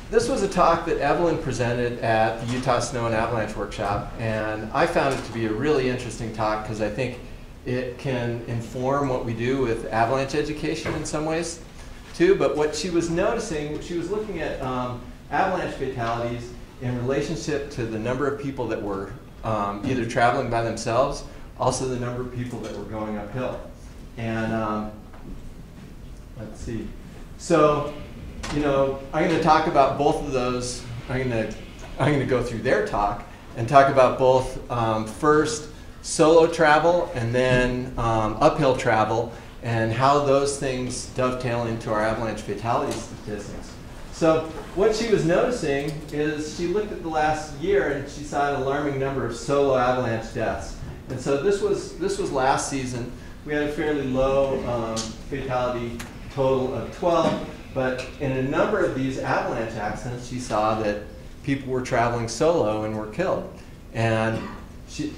this was a talk that Evelyn presented at the Utah Snow and Avalanche Workshop, and I found it to be a really interesting talk because I think it can inform what we do with avalanche education in some ways too. But what she was noticing, she was looking at avalanche fatalities in relationship to the number of people that were either traveling by themselves, also the number of people that were going uphill. And let's see. So, you know, I'm going to talk about both of those. I'm going to go through their talk and talk about both first solo travel and then uphill travel and how those things dovetail into our avalanche fatality statistics. So what she was noticing is she looked at the last year and she saw an alarming number of solo avalanche deaths. And so this was last season. We had a fairly low fatality total of 12, but in a number of these avalanche accidents, she saw that people were traveling solo and were killed. And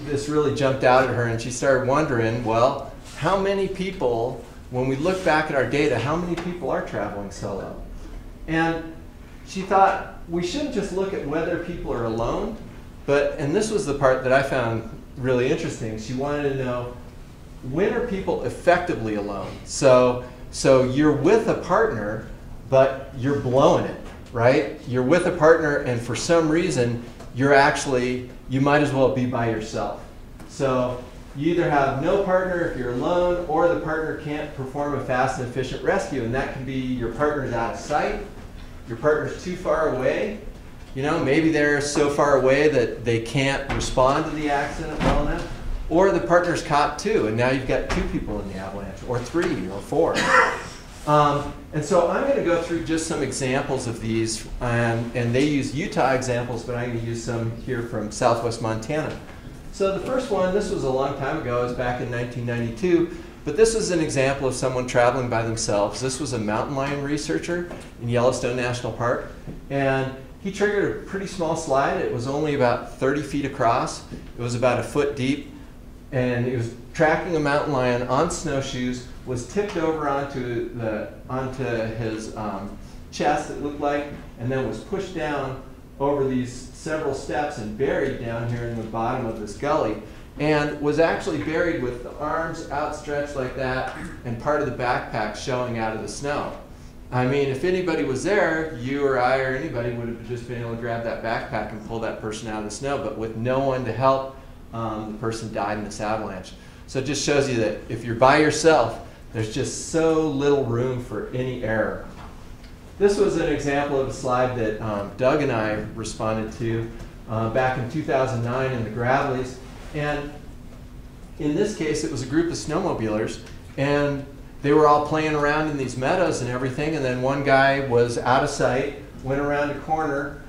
this really jumped out at her, and she started wondering, well, how many people, when we look back at our data, how many people are traveling solo? And she thought, we shouldn't just look at whether people are alone, but, and this was the part that I found really interesting, she wanted to know, when are people effectively alone? So you're with a partner, but you're blowing it, right? You're with a partner, and for some reason, you might as well be by yourself. So you either have no partner if you're alone, or the partner can't perform a fast and efficient rescue, and that can be your partner's out of sight, your partner's too far away, you know, maybe they're so far away that they can't respond to the accident well enough, or the partner's caught too, and now you've got 2 people in the avalanche, or 3, or 4. And so I'm going to go through just some examples of these, and they use Utah examples, but I'm going to use some here from Southwest Montana. So the first one, this was a long time ago, it was back in 1992, but this is an example of someone traveling by themselves. This was a mountain lion researcher in Yellowstone National Park, and he triggered a pretty small slide. It was only about 30 feet across. It was about a foot deep, and he was tracking a mountain lion on snowshoes, was tipped over onto his chest, it looked like, and then was pushed down over these several steps and buried down here in the bottom of this gully, and was actually buried with the arms outstretched like that and part of the backpack showing out of the snow. I mean, if anybody was there, you or I or anybody would have just been able to grab that backpack and pull that person out of the snow, but with no one to help, the person died in this avalanche. So it just shows you that if you're by yourself, there's just so little room for any error. This was an example of a slide that Doug and I responded to back in 2009 in the Gravelies. And in this case, it was a group of snowmobilers, and they were all playing around in these meadows and everything, and then one guy was out of sight, went around a corner,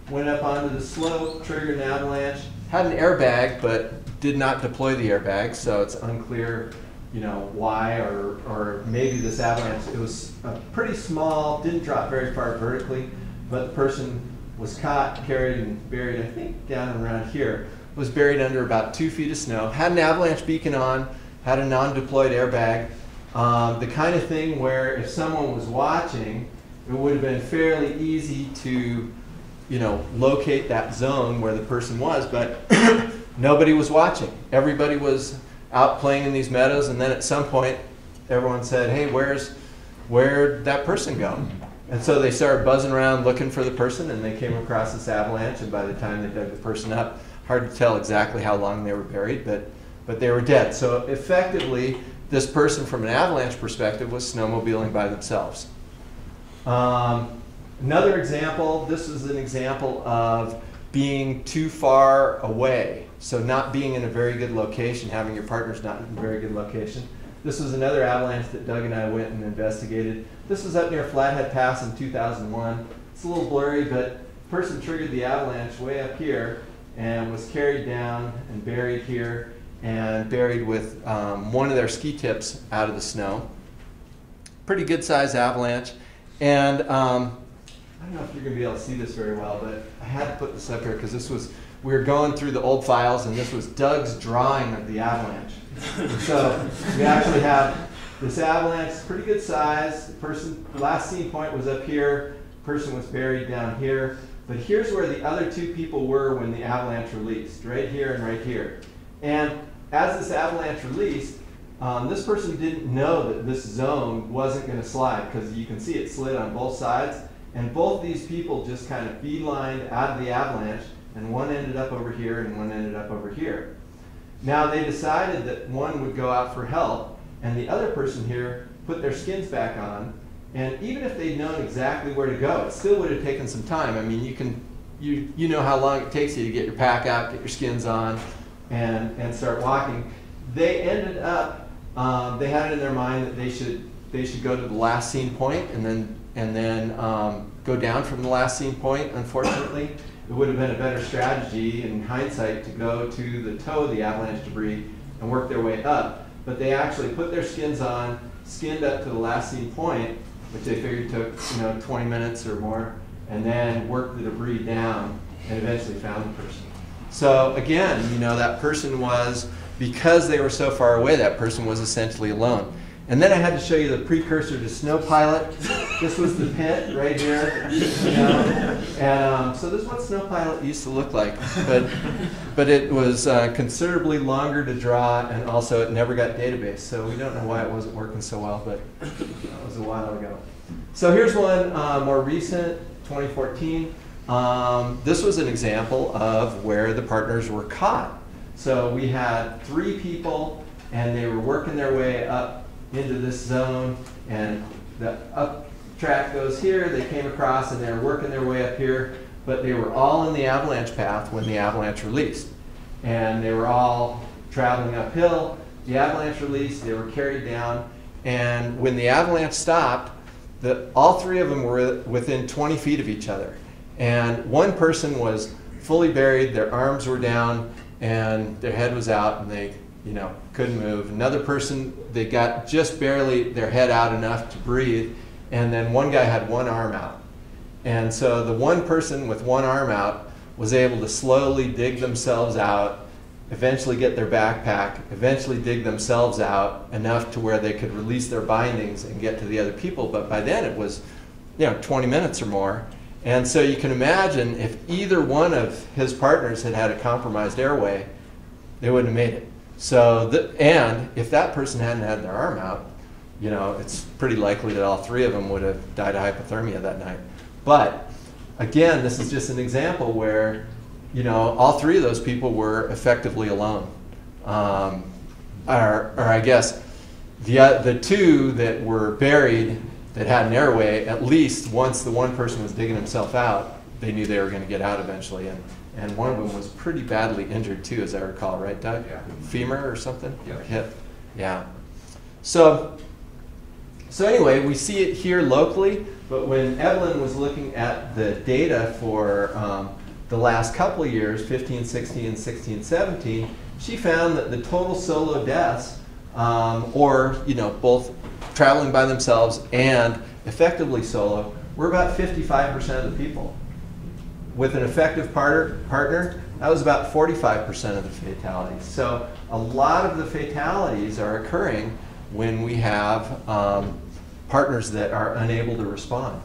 went up onto the slope, triggered an avalanche, had an airbag, but did not deploy the airbag, so it's unclear, you know, why, or maybe this avalanche, it was pretty small, didn't drop very far vertically, but the person was caught, carried, and buried, I think down around here, was buried under about 2 feet of snow, had an avalanche beacon on, had a non-deployed airbag, the kind of thing where if someone was watching, it would have been fairly easy to, you know, locate that zone where the person was, but nobody was watching. Everybody was out playing in these meadows, and then at some point, everyone said, hey, where'd that person go? And so they started buzzing around looking for the person, and they came across this avalanche, and by the time they dug the person up, hard to tell exactly how long they were buried, but they were dead. So effectively, this person from an avalanche perspective was snowmobiling by themselves. Another example, this is an example of being too far away. So not being in a very good location, having your partners not in a very good location. This was another avalanche that Doug and I went and investigated. This was up near Flathead Pass in 2001. It's a little blurry, but the person triggered the avalanche way up here and was carried down and buried here and buried with one of their ski tips out of the snow. Pretty good sized avalanche. And I don't know if you're going to be able to see this very well, but I had to put this up here because we were going through the old files, and this was Doug's drawing of the avalanche. So we actually have this avalanche, pretty good size. The person, last scene point was up here. person was buried down here. But here's where the other two people were when the avalanche released, right here and right here. And as this avalanche released, this person didn't know that this zone wasn't going to slide, because you can see it slid on both sides. And both these people just kind of beelined out of the avalanche, and one ended up over here and one ended up over here. Now they decided that one would go out for help, and the other person here put their skins back on. And even if they'd known exactly where to go, it still would have taken some time. I mean, you know how long it takes you to get your pack out, get your skins on, and start walking. They ended up, they had it in their mind that they should go to the last seen point and then go down from the last seen point. Unfortunately, it would have been a better strategy in hindsight to go to the toe of the avalanche debris and work their way up. But they actually put their skins on, skinned up to the last seen point, which they figured took 20 minutes or more, and then worked the debris down and eventually found the person. So again, that person was, because they were so far away, that person was essentially alone. And then I had to show you the precursor to Snowpilot. This was the pit right here. And so this is what Snowpilot used to look like. But it was considerably longer to draw, and also it never got database. So we don't know why it wasn't working so well, but that was a while ago. So here's one more recent, 2014. This was an example of where the partners were caught. So we had 3 people, and they were working their way up into this zone, and the up track goes here. They came across, and they were working their way up here, but they were all in the avalanche path when the avalanche released. And they were all traveling uphill. The avalanche released, they were carried down, and when the avalanche stopped, all 3 of them were within 20 feet of each other. And one person was fully buried, their arms were down, and their head was out, and they couldn't move. Another person, they got just barely their head out enough to breathe, and then one guy had one arm out. And so the one person with one arm out was able to slowly dig themselves out, eventually get their backpack, eventually dig themselves out enough to where they could release their bindings and get to the other people. But by then it was 20 minutes or more. And so you can imagine if either one of his partners had had a compromised airway, they wouldn't have made it. So, and if that person hadn't had their arm out, it's pretty likely that all 3 of them would have died of hypothermia that night. But again, this is just an example where, all 3 of those people were effectively alone. Or I guess the 2 that were buried that had an airway, at least once the one person was digging himself out, they knew they were going to get out eventually. And one of them was pretty badly injured too, as I recall, right, Doug? Yeah. Femur or something? Yeah. Or hip. Yeah. So anyway, we see it here locally, but when Evelyn was looking at the data for the last couple of years, 15, 16, and 16, 17, she found that the total solo deaths, or both traveling by themselves and effectively solo, were about 55% of the people. With an effective partner, that was about 45% of the fatalities. So a lot of the fatalities are occurring when we have partners that are unable to respond.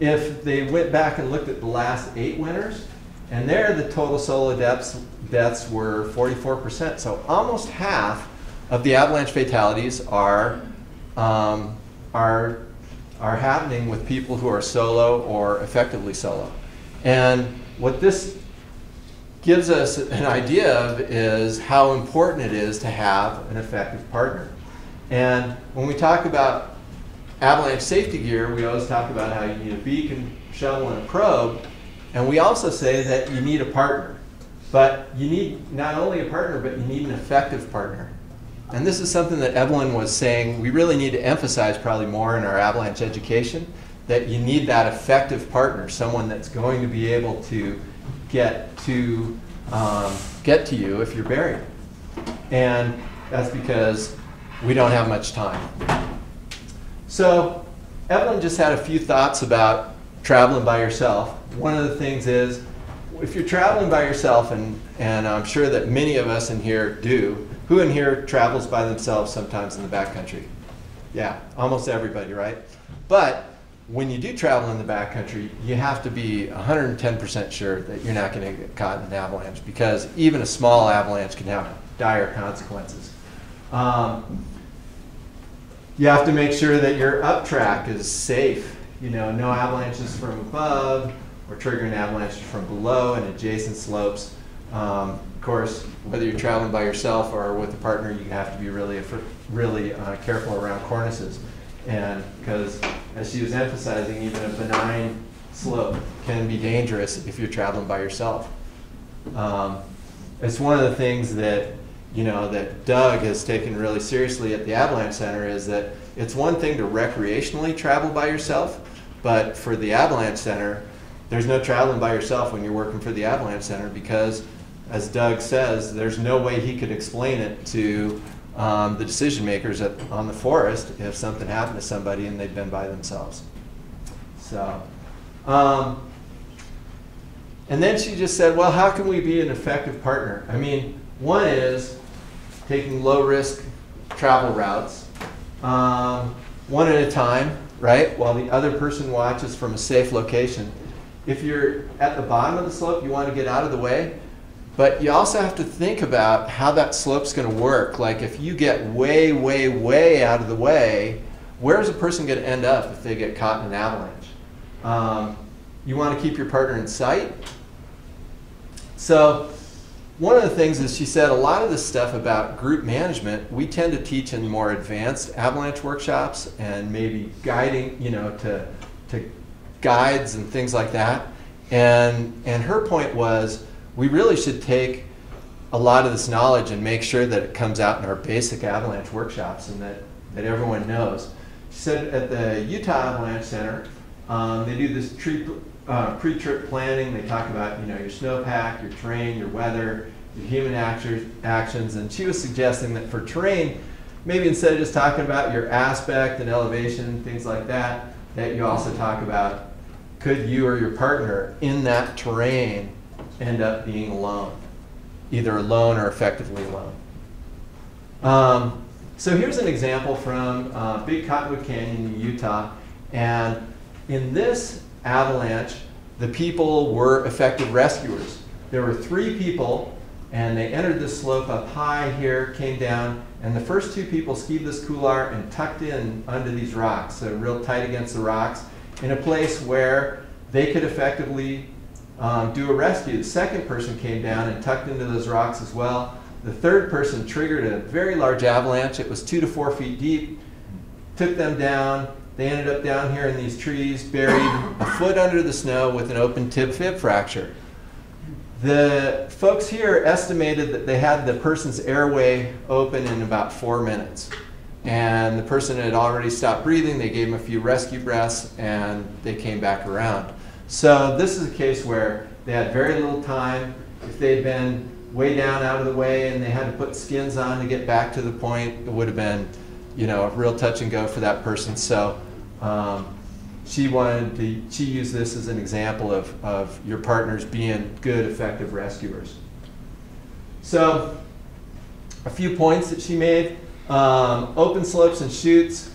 If they went back and looked at the last 8 winners, and there the total solo deaths were 44%. So almost half of the avalanche fatalities are happening with people who are solo or effectively solo. And what this gives us an idea of is how important it is to have an effective partner. And when we talk about avalanche safety gear, we always talk about how you need a beacon, shovel, and a probe. And we also say that you need a partner. But you need not only a partner, but you need an effective partner. And this is something that Evelyn was saying we really need to emphasize probably more in our avalanche education, that you need that effective partner, someone that's going to be able to get to you if you're buried. And that's because we don't have much time. So Evelyn just had a few thoughts about traveling by yourself. One of the things is, if you're traveling by yourself, and I'm sure that many of us in here do, who in here travels by themselves sometimes in the backcountry? Yeah, almost everybody, right? But when you do travel in the backcountry, you have to be 110% sure that you're not going to get caught in an avalanche, because even a small avalanche can have dire consequences. You have to make sure that your up track is safe. You know, no avalanches from above or triggering avalanches from below and adjacent slopes. Of course, whether you're traveling by yourself or with a partner, you have to be really careful around cornices. And because, as she was emphasizing, even a benign slope can be dangerous if you're traveling by yourself. It's one of the things that, you know, that Doug has taken really seriously at the Avalanche Center, is that it's one thing to recreationally travel by yourself, but for the Avalanche Center, there's no traveling by yourself when you're working for the Avalanche Center, because, as Doug says, there's no way he could explain it to the decision makers on the forest if something happened to somebody and they'd been by themselves. So, and then she just said, well, how can we be an effective partner? I mean, one is taking low-risk travel routes, one at a time, right, while the other person watches from a safe location. If you're at the bottom of the slope, you want to get out of the way. But you also have to think about how that slope's going to work. Like, if you get way, way, way out of the way, where's a person going to end up if they get caught in an avalanche? You want to keep your partner in sight. So one of the things is, she said, a lot of this stuff about group management, we tend to teach in more advanced avalanche workshops and maybe guiding, you know, to guides and things like that. And her point was, we really should take a lot of this knowledge and make sure that it comes out in our basic avalanche workshops and that everyone knows. She said at the Utah Avalanche Center, they do this pre-trip planning. They talk about, you know, your snowpack, your terrain, your weather, your human actions. And she was suggesting that for terrain, maybe instead of just talking about your aspect and elevation, things like that, that you also talk about, could you or your partner in that terrain end up being alone, either alone or effectively alone. So here's an example from Big Cottonwood Canyon in Utah. And in this avalanche, the people were effective rescuers. There were 3 people, and they entered this slope up high here, came down, and the first 2 people skied this couloir and tucked in under these rocks, so real tight against the rocks, in a place where they could effectively do a rescue. The second person came down and tucked into those rocks as well. The third person triggered a very large avalanche. It was 2 to 4 feet deep, took them down. They ended up down here in these trees, buried a foot under the snow with an open tib-fib fracture. The folks here estimated that they had the person's airway open in about 4 minutes. And the person had already stopped breathing. They gave him a few rescue breaths, and they came back around. So this is a case where they had very little time. If they had been way down out of the way and they had to put skins on to get back to the point, it would have been, you know, a real touch and go for that person. So she used this as an example of your partners being good, effective rescuers. So a few points that she made. Open slopes and chutes.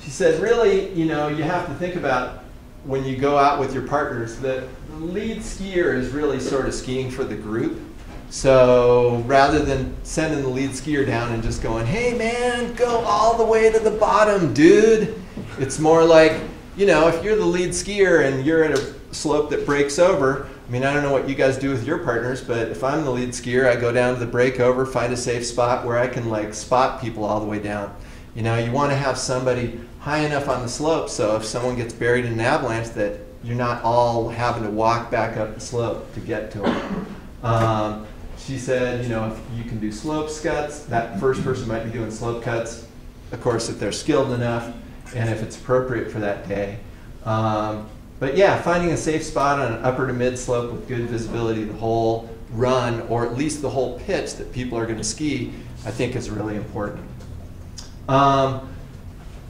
She said, really, you know, you have to think about, when you go out with your partners, that the lead skier is really sort of skiing for the group. So rather than sending the lead skier down and just going, hey man, go all the way to the bottom, dude. It's more like, you know, if you're the lead skier and you're at a slope that breaks over, I mean, I don't know what you guys do with your partners, but if I'm the lead skier, I go down to the breakover, find a safe spot where I can like spot people all the way down. You know, you want to have somebody high enough on the slope so if someone gets buried in an avalanche that you're not all having to walk back up the slope to get to them. She said, you know, if you can do slope cuts, that first person might be doing slope cuts, of course, if they're skilled enough and if it's appropriate for that day. But yeah, finding a safe spot on an upper to mid slope with good visibility of the whole run, or at least the whole pitch that people are going to ski, I think is really important.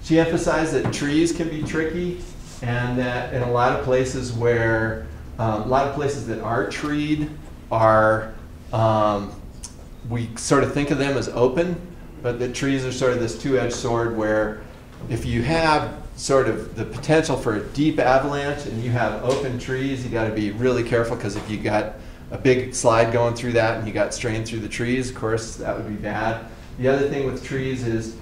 She emphasized that trees can be tricky, and that in a lot of places where, that are treed are, we sort of think of them as open, but the trees are sort of this two-edged sword where if you have sort of the potential for a deep avalanche and you have open trees, you got to be really careful, because if you got a big slide going through that and you got strained through the trees, of course, that would be bad. The other thing with trees is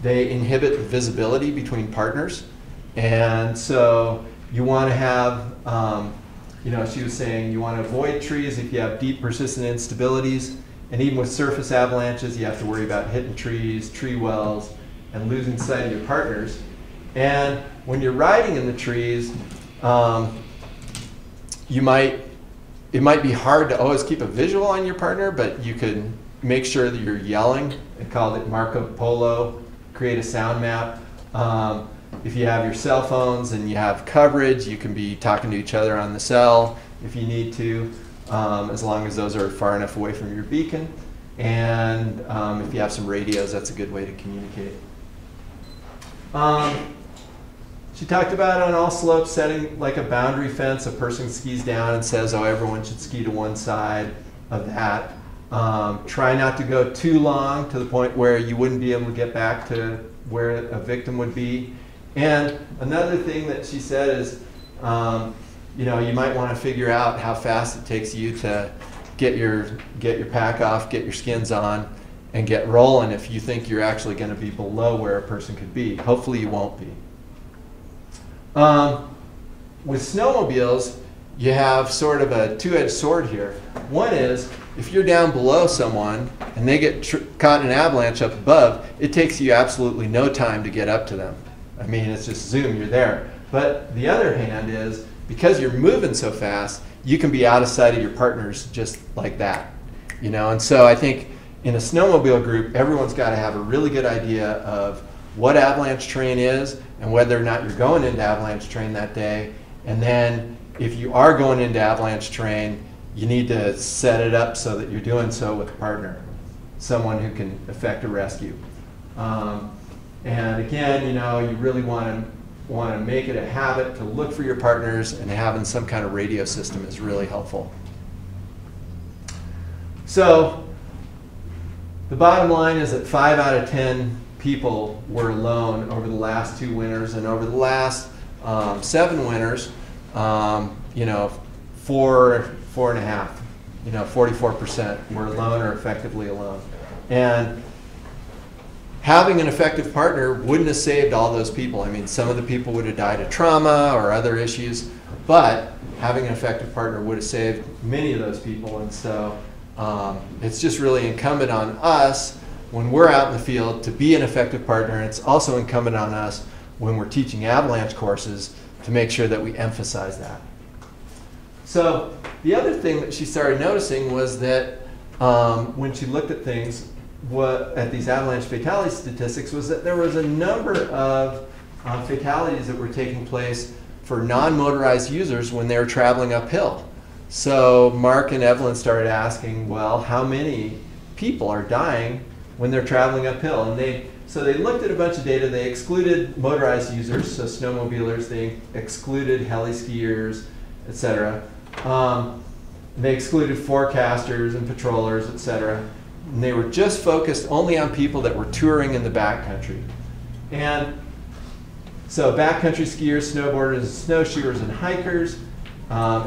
they inhibit the visibility between partners. And so you want to have, you know, she was saying you want to avoid trees if you have deep persistent instabilities. And even with surface avalanches, you have to worry about hitting trees, tree wells, and losing sight of your partners. And when you're riding in the trees, it might be hard to always keep a visual on your partner, but you can make sure that you're yelling. They called it Marco Polo, create a sound map. If you have your cell phones and you have coverage, you can be talking to each other on the cell if you need to, as long as those are far enough away from your beacon. And if you have some radios, that's a good way to communicate. She talked about on all slopes setting like a boundary fence. A person skis down and says, oh, everyone should ski to one side of that. Try not to go too long to the point where you wouldn't be able to get back to where a victim would be. And another thing that she said is, you know, you might want to figure out how fast it takes you to get your pack off, get your skins on, and get rolling if you think you're actually going to be below where a person could be. Hopefully you won't be. With snowmobiles, you have sort of a two-edged sword here. One is, if you're down below someone and they get caught in an avalanche up above, it takes you absolutely no time to get up to them. I mean, it's just zoom, you're there. But the other hand is, because you're moving so fast, you can be out of sight of your partners just like that. You know, and so I think in a snowmobile group, everyone's got to have a really good idea of what avalanche terrain is and whether or not you're going into avalanche terrain that day. And then if you are going into avalanche terrain, you need to set it up so that you're doing so with a partner, someone who can effect a rescue. And again, you know, you really want to make it a habit to look for your partners, and having some kind of radio system is really helpful. So the bottom line is that 5 out of 10 people were alone over the last 2 winters, and over the last 7 winters, you know, 4.5, you know, 44% were alone or effectively alone. And having an effective partner wouldn't have saved all those people. I mean, some of the people would have died of trauma or other issues, but having an effective partner would have saved many of those people. And so it's just really incumbent on us when we're out in the field to be an effective partner, and it's also incumbent on us when we're teaching avalanche courses to make sure that we emphasize that. So the other thing that she started noticing was that when she looked at things, at these avalanche fatality statistics, was that there was a number of fatalities that were taking place for non-motorized users when they were traveling uphill. So Mark and Evelyn started asking, well, how many people are dying when they're traveling uphill? And so they looked at a bunch of data. They excluded motorized users, so snowmobilers. They excluded heli skiers, etc. They excluded forecasters and patrollers, etc. And they were just focused only on people that were touring in the backcountry. And so backcountry skiers, snowboarders, snowshoers, and hikers,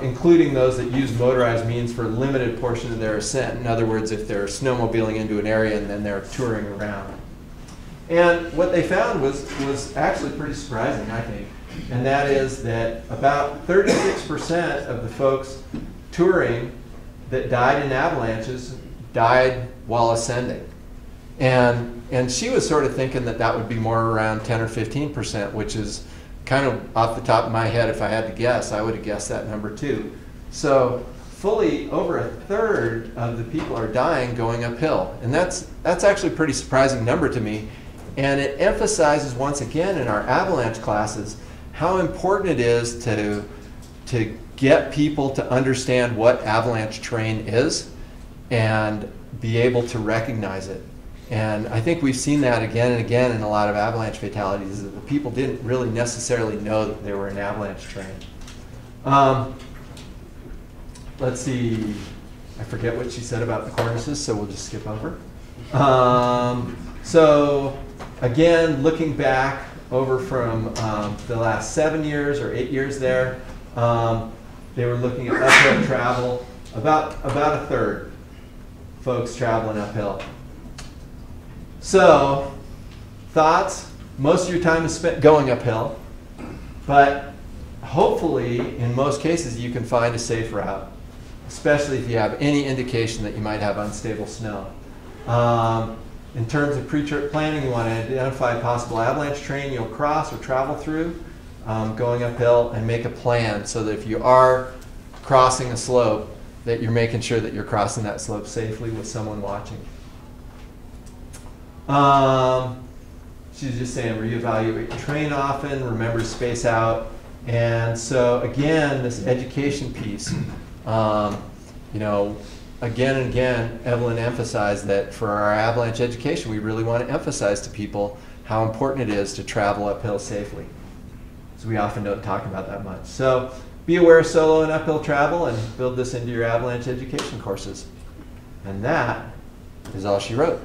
including those that use motorized means for a limited portion of their ascent. In other words, if they're snowmobiling into an area and then they're touring around. And what they found was actually pretty surprising, I think. And that is that about 36% of the folks touring that died in avalanches died while ascending. And she was sort of thinking that that would be more around 10 or 15%, which is kind of off the top of my head. If I had to guess, I would have guessed that number too. So fully over a third of the people are dying going uphill. And that's actually a pretty surprising number to me. And it emphasizes once again in our avalanche classes how important it is to get people to understand what avalanche terrain is and be able to recognize it. And I think we've seen that again and again in a lot of avalanche fatalities, that the people didn't really necessarily know that they were in avalanche terrain. Let's see, I forget what she said about the cornices, so we'll just skip over. So again, looking back over from the last 7 years or 8 years there. They were looking at uphill travel, about a third folks traveling uphill. So, thoughts? Most of your time is spent going uphill, but hopefully, in most cases, you can find a safe route, especially if you have any indication that you might have unstable snow. In terms of pre-trip planning, you want to identify possible avalanche terrain you'll cross or travel through going uphill, and make a plan so that if you are crossing a slope, that you're making sure that you're crossing that slope safely with someone watching. She's just saying reevaluate the terrain often, remember to space out. And so again, this education piece, you know, again and again, Evelyn emphasized that for our avalanche education, we really want to emphasize to people how important it is to travel uphill safely. So we often don't talk about that much. So be aware of solo and uphill travel and build this into your avalanche education courses. And that is all she wrote.